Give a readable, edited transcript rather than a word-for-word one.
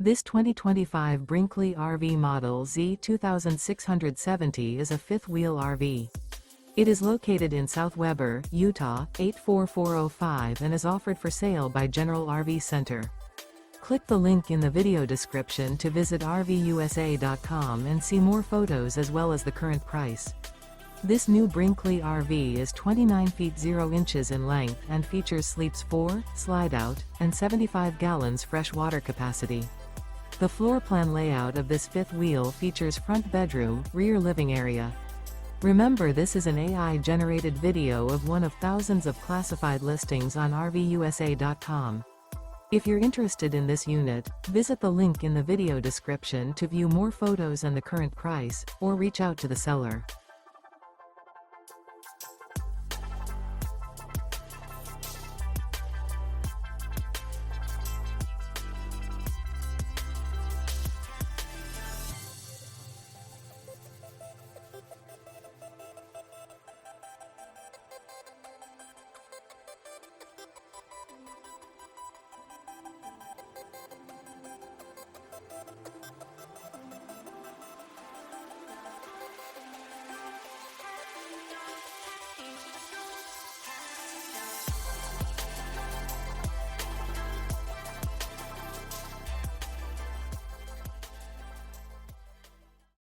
This 2025 Brinkley RV Model Z 2670 is a fifth-wheel RV. It is located in South Weber, Utah, 84405 and is offered for sale by General RV Center. Click the link in the video description to visit RVUSA.com and see more photos as well as the current price. This new Brinkley RV is 29 feet 0 inches in length and features sleeps 4, slide-out, and 75 gallons fresh water capacity. The floor plan layout of this fifth wheel features front bedroom, rear living area. Remember, this is an AI-generated video of one of thousands of classified listings on RVUSA.com. If you're interested in this unit, visit the link in the video description to view more photos and the current price, or reach out to the seller.